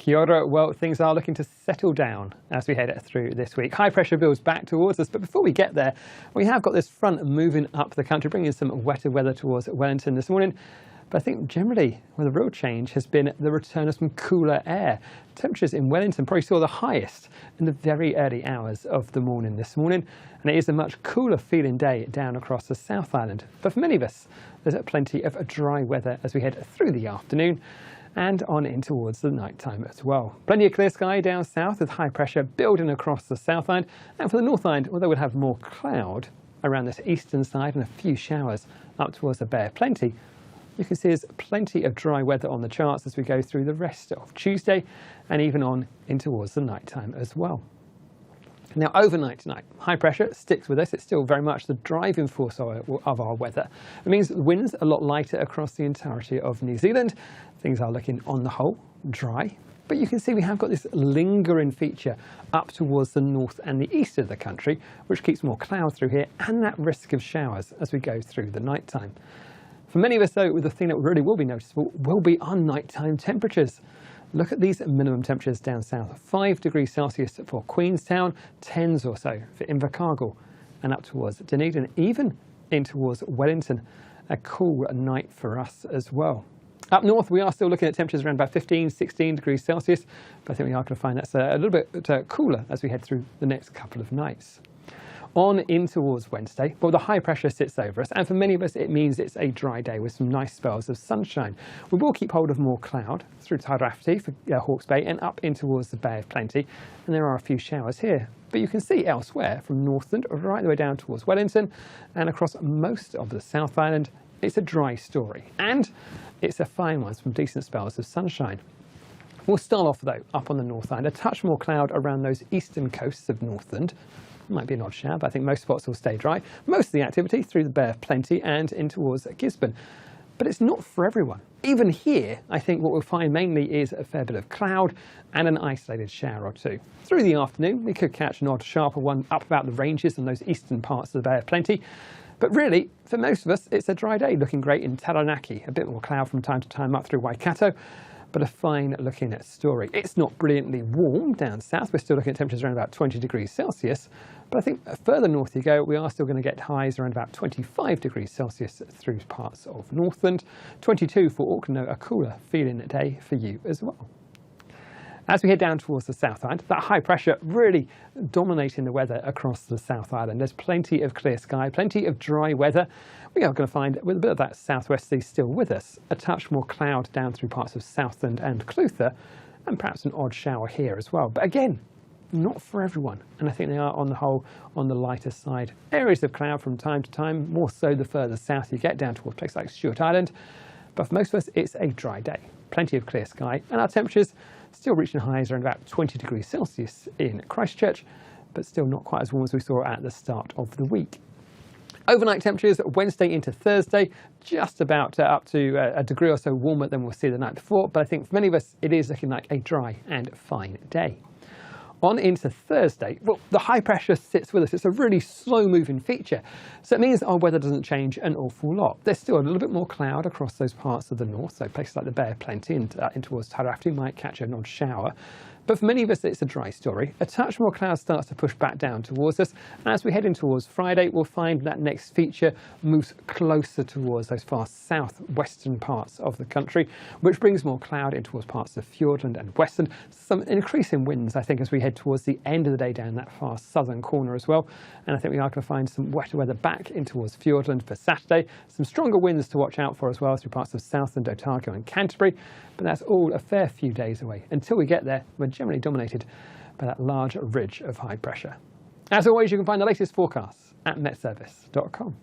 Kia ora. Well, things are looking to settle down as we head through this week. High pressure builds back towards us, but before we get there, we have got this front moving up the country, bringing some wetter weather towards Wellington this morning. But I think generally, the real change has been the return of some cooler air. Temperatures in Wellington probably saw the highest in the very early hours of the morning this morning, and it is a much cooler feeling day down across the South Island. But for many of us, there's plenty of dry weather as we head through the afternoon and on in towards the night time as well. Plenty of clear sky down south with high pressure building across the South Island, and for the North Island, although we'll have more cloud around this eastern side and a few showers up towards the Bay of Plenty, you can see there's plenty of dry weather on the charts as we go through the rest of Tuesday and even on in towards the night time as well. Now overnight tonight, high pressure sticks with us. It's still very much the driving force of our weather. It means the winds a lot lighter across the entirety of New Zealand. Things are looking on the whole dry, but you can see we have got this lingering feature up towards the north and the east of the country, which keeps more cloud through here and that risk of showers as we go through the night time. For many of us though, the thing that really will be noticeable will be our nighttime temperatures. Look at these minimum temperatures down south, 5 degrees Celsius for Queenstown, 10s or so for Invercargill and up towards Dunedin, even in towards Wellington. A cool night for us as well. Up north, we are still looking at temperatures around about 15, 16 degrees Celsius, but I think we are going to find that's a little bit cooler as we head through the next couple of nights. On in towards Wednesday, well, the high pressure sits over us, and for many of us it means it's a dry day with some nice spells of sunshine. We will keep hold of more cloud through Tairāwhiti for Hawke's Bay and up in towards the Bay of Plenty, and there are a few showers here. But you can see elsewhere from Northland right the way down towards Wellington and across most of the South Island, it's a dry story, and it's a fine one, some decent spells of sunshine. We'll start off though up on the North Island, a touch more cloud around those eastern coasts of Northland. Might be an odd shower, but I think most spots will stay dry. Most of the activity through the Bay of Plenty and in towards Gisborne. But it's not for everyone. Even here, I think what we'll find mainly is a fair bit of cloud and an isolated shower or two. Through the afternoon, we could catch an odd sharper one up about the ranges and those eastern parts of the Bay of Plenty. But really, for most of us, it's a dry day, looking great in Taranaki. A bit more cloud from time to time up through Waikato, but a fine looking story. It's not brilliantly warm down south. We're still looking at temperatures around about 20 degrees Celsius. But I think further north you go, we are still going to get highs around about 25 degrees Celsius through parts of Northland. 22 for Auckland, a cooler feeling day for you as well. As we head down towards the South Island, that high pressure really dominating the weather across the South Island. There's plenty of clear sky, plenty of dry weather. We are going to find, with a bit of that southwesterly still with us, a touch more cloud down through parts of Southland and Clutha, and perhaps an odd shower here as well. But again, not for everyone, and I think they are on the whole on the lighter side. Areas of cloud from time to time, more so the further south you get down towards places like Stewart Island. But for most of us, it's a dry day. Plenty of clear sky, and our temperatures still reaching highs around about 20 degrees Celsius in Christchurch, but still not quite as warm as we saw at the start of the week. Overnight temperatures Wednesday into Thursday, just about up to a degree or so warmer than we'll see the night before, but I think for many of us it is looking like a dry and fine day. On into Thursday, well, the high pressure sits with us. It's a really slow moving feature. So it means our weather doesn't change an awful lot. There's still a little bit more cloud across those parts of the north. So places like the Bay of Plenty and in towards Tairāwhiti might catch an odd shower. But for many of us, it's a dry story. A touch more cloud starts to push back down towards us. And as we head in towards Friday, we'll find that next feature moves closer towards those far southwestern parts of the country, which brings more cloud in towards parts of Fiordland and Westland. Some increasing winds, I think, as we head towards the end of the day down that far southern corner as well. And I think we are going to find some wetter weather back in towards Fiordland for Saturday. Some stronger winds to watch out for as well through parts of Southland, Otago and Canterbury. But that's all a fair few days away. Until we get there, we're generally dominated by that large ridge of high pressure. As always, you can find the latest forecasts at metservice.com.